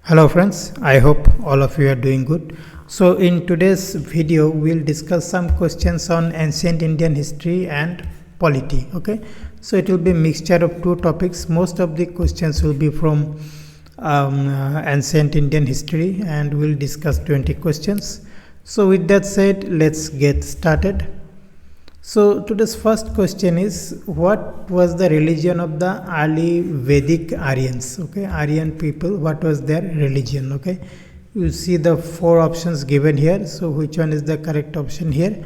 Hello friends, I hope all of you are doing good. So in today's video we'll discuss some questions on ancient Indian history and polity. Okay, so it will be a mixture of two topics. Most of the questions will be from ancient Indian history and we'll discuss 20 questions. So with that said, let's get started. So today's first question is, what was the religion of the early Vedic Aryans? Okay, Aryan people, what was their religion? Okay, you see the four options given here. So which one is the correct option here?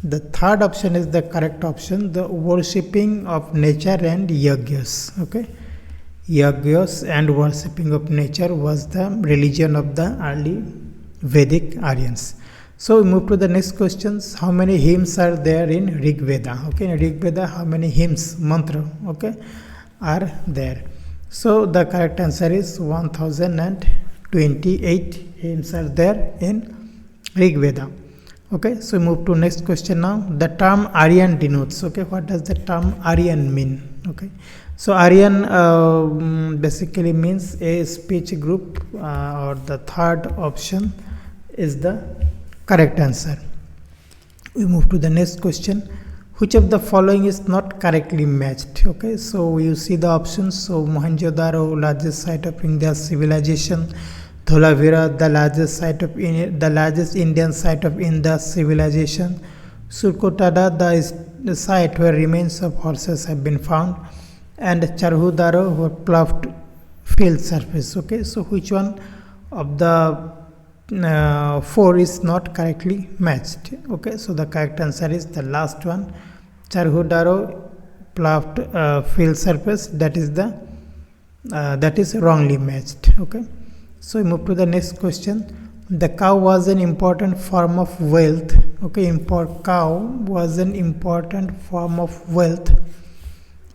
The third option is the correct option, the worshipping of nature and yajnas. Okay, yajnas and worshipping of nature was the religion of the early Vedic Aryans. So we move to the next questions. How many hymns are there in Rigveda? Okay, in Rigveda, how many hymns, mantra, okay, are there? So the correct answer is 1028 hymns are there in Rigveda. Okay, so we move to next question now. The term Aryan denotes. Okay, what does the term Aryan mean? Okay, so Aryan basically means a speech group, or the third option is the correct answer. We move to the next question. Which of the following is not correctly matched? Okay, so you see the options. So Mohenjo-daro, largest site of India's civilization. Dholavira, the largest Indian site of Indus civilization. Surkotada, the site where remains of horses have been found. And Charhudaro, where ploughed field surface. Okay, so which one of the four is not correctly matched? Okay, so the correct answer is the last one, Charhudaro, ploughed field surface. That is wrongly matched. Okay, so we move to the next question. The cow was an important form of wealth. Okay, cow was an important form of wealth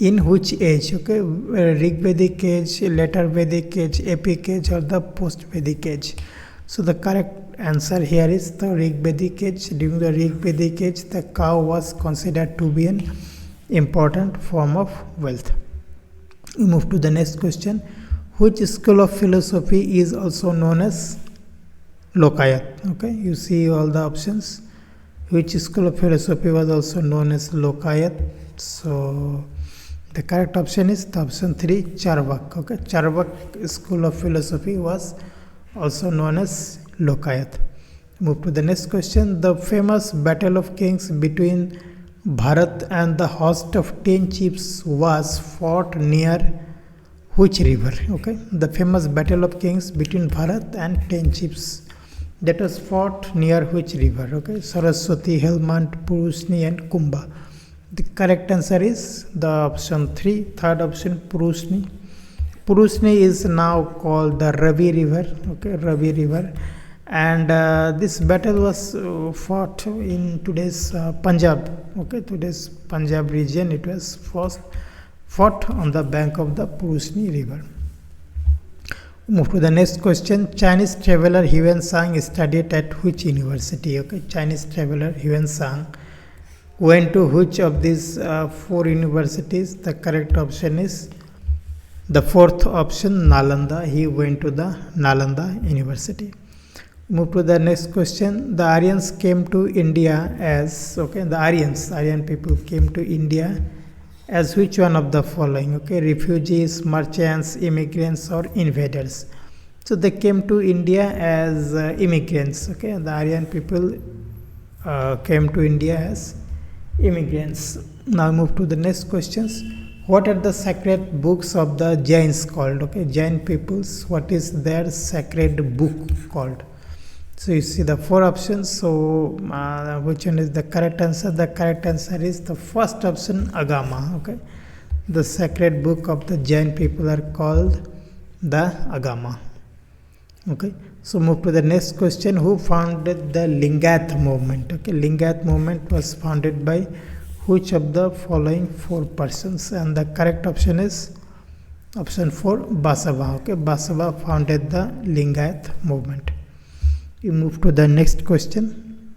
in which age? Okay, Rigvedic age, later Vedic age, epic age, or the post-Vedic age? So the correct answer here is the Rigvedic age. During the Rigvedic age, the cow was considered to be an important form of wealth. We move to the next question. Which school of philosophy is also known as Lokayat? Okay, you see all the options. Which school of philosophy was also known as Lokayat? So the correct option is the option 3, Charvak. Okay, Charvak school of philosophy was also known as Lokayat. Move to the next question. The famous battle of kings between Bharat and the host of 10 chiefs was fought near which river? Okay, the famous battle of kings between Bharat and 10 chiefs, that was fought near which river? Okay, Saraswati, Helmand, Purushni and Kumbha. The correct answer is the option 3, third option, Purushni. Purushni is now called the Ravi River. Okay, Ravi River, and this battle was fought in today's Punjab. Okay, today's Punjab region. It was first fought on the bank of the Purushni River. Move to the next question. Chinese traveler Hiuen Tsang studied at which university? Okay, Chinese traveler Hiuen Tsang went to which of these four universities? The correct option is the fourth option, Nalanda. He went to the Nalanda University. Move to the next question. The Aryans came to India as, okay, the Aryan people came to India as which one of the following? Okay, refugees, merchants, immigrants, or invaders? So they came to India as immigrants. Okay, the Aryan people came to India as immigrants. Now move to the next questions. What are the sacred books of the Jains called? Okay, Jain peoples, what is their sacred book called? So you see the four options. So which one is the correct answer? The correct answer is the first option, Agama. Okay, the sacred book of the Jain people are called the Agama. Okay, so move to the next question. Who founded the Lingayat movement? Okay, Lingayat movement was founded by which of the following four persons? And the correct option is option 4, Basava. Okay, Basava founded the Lingayat movement. We move to the next question.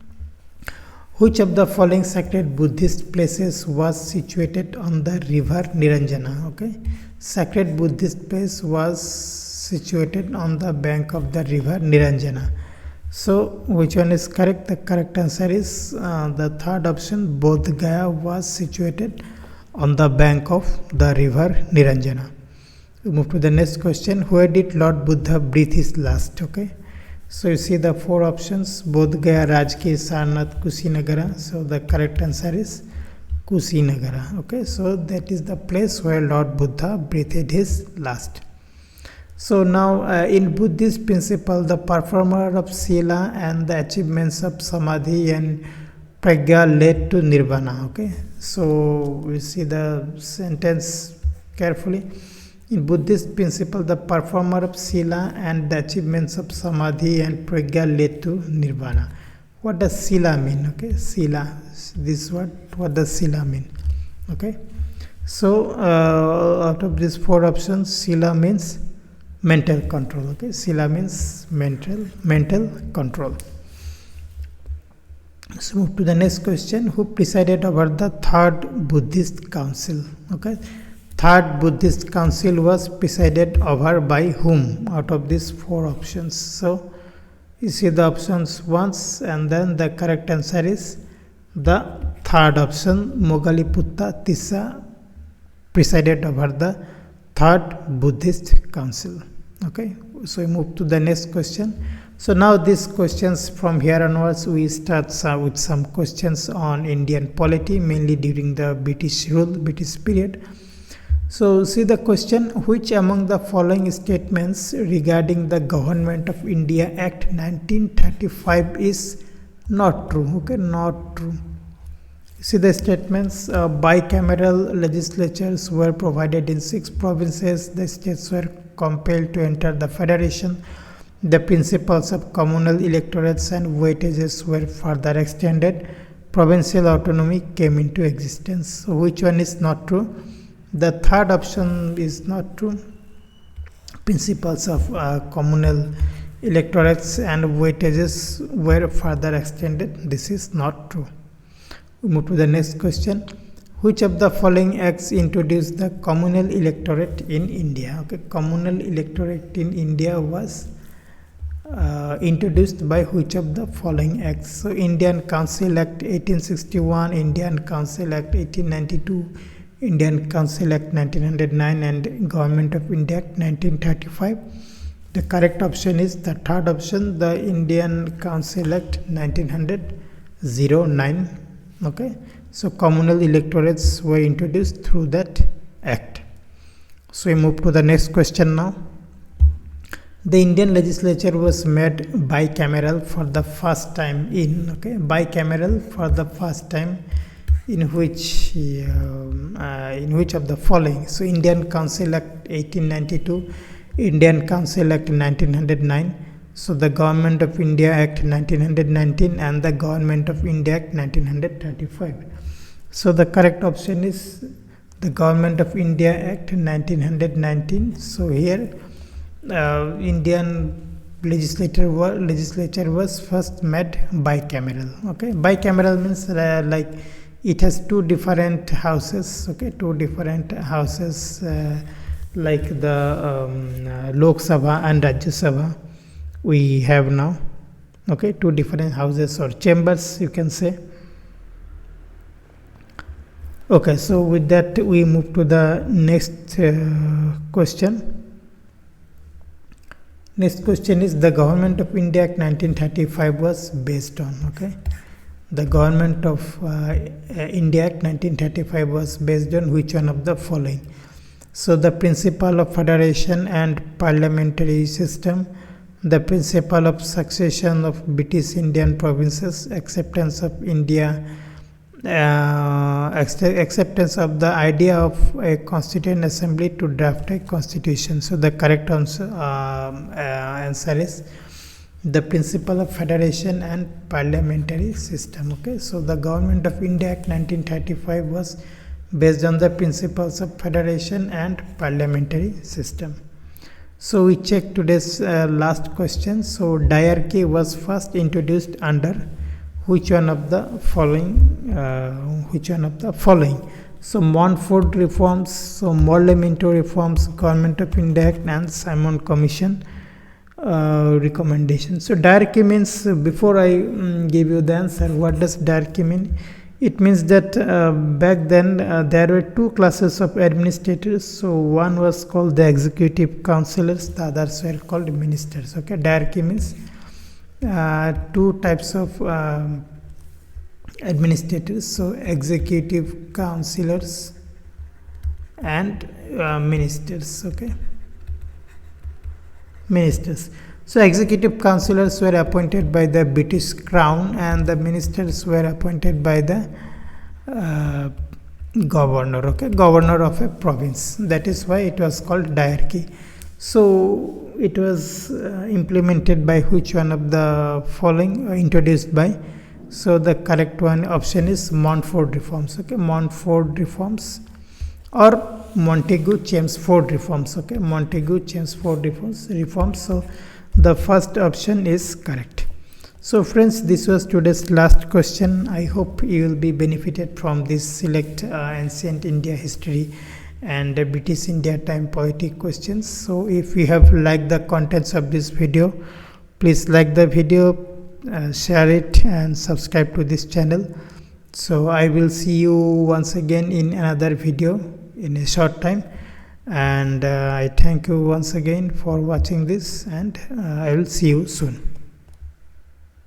Which of the following sacred Buddhist places was situated on the river Niranjana? Okay, sacred Buddhist place was situated on the bank of the river Niranjana. So which one is correct? The correct answer is the third option, Bodh Gaya was situated on the bank of the river Niranjana. We move to the next question. Where did Lord Buddha breathe his last? Okay. So you see the four options, Bodh Gaya, Rajgir, Sarnath, Kusinagara. So the correct answer is Kusinagara. Okay. So that is the place where Lord Buddha breathed his last. So now in Buddhist principle, the performer of Sila and the achievements of Samadhi and Prajna led to Nirvana. Okay, so we see the sentence carefully. In Buddhist principle, the performer of Sila and the achievements of Samadhi and Prajna led to Nirvana. What does Sila mean? Okay, Sila, this word, what does Sila mean? Okay, so out of these four options, Sila means mental control. Okay, Sila means mental control. So move to the next question. Who presided over the third Buddhist council? Okay, third Buddhist council was presided over by whom out of these four options? So you see the options once, and then the correct answer is the third option, Mogaliputta Tissa presided over the third Buddhist council. Okay, so we move to the next question. So now these questions from here onwards, we start with some questions on Indian polity, mainly during the British rule, British period. So see the question, which among the following statements regarding the Government of India Act 1935 is not true? Okay, not true. See the statements, bicameral legislatures were provided in 6 provinces, the states were compelled to enter the federation, the principles of communal electorates and weightages were further extended, provincial autonomy came into existence. So which one is not true? The third option is not true. Principles of communal electorates and weightages were further extended. This is not true. We move to the next question. Which of the following acts introduced the communal electorate in India? Okay, communal electorate in India was introduced by which of the following acts? So Indian Council Act 1861, Indian Council Act 1892, Indian Council Act 1909 and Government of India Act 1935. The correct option is the third option, the Indian Council Act 1909. Okay, so communal electorates were introduced through that act. So we move to the next question now. The Indian legislature was made bicameral for the first time in, okay, bicameral for the first time in which of the following? So Indian Council Act 1892, Indian Council Act 1909, so the Government of India Act 1919 and the Government of India Act 1935. So the correct option is the Government of India Act 1919. So here Indian legislature was first made bicameral. Okay, bicameral means like it has two different houses. Okay, two different houses like the Lok Sabha and Rajya Sabha we have now. Okay, two different houses or chambers, you can say. Okay, so with that we move to the next question. Next question is the Government of India Act 1935 was based on. Okay, the Government of India Act 1935 was based on which one of the following? So the principle of federation and parliamentary system, the principle of succession of British Indian provinces, acceptance of India, acceptance of the idea of a constituent assembly to draft a constitution. So the correct answer is the principle of federation and parliamentary system. Okay, so the Government of India Act 1935 was based on the principles of federation and parliamentary system. So we check today's last question. So Dyarchy was first introduced under which one of the following? So Montfort reforms, so Morley-Minto reforms, Government of India Act, and Simon Commission recommendation. So Dyarchy means, before I give you the answer, what does Dyarchy mean? It means that back then there were two classes of administrators. So one was called the executive councillors, the others were called ministers. Okay, Dyarchy means two types of administrators, so executive councillors and ministers. Okay, ministers. So executive councillors were appointed by the British Crown, and the ministers were appointed by the governor. Okay, governor of a province. That is why it was called Dyarchy. So it was implemented by which one of the following, introduced by? So the correct one option is Montfort reforms. Okay, Montfort reforms or Montagu-Chelmsford reforms. Okay, Montagu-Chelmsford reforms. So the first option is correct. So friends, this was today's last question. I hope you will be benefited from this select ancient India history and British India time polity questions. So if you have liked the contents of this video, please like the video, share it, and subscribe to this channel. So I will see you once again in another video in a short time. And I thank you once again for watching this, and I will see you soon.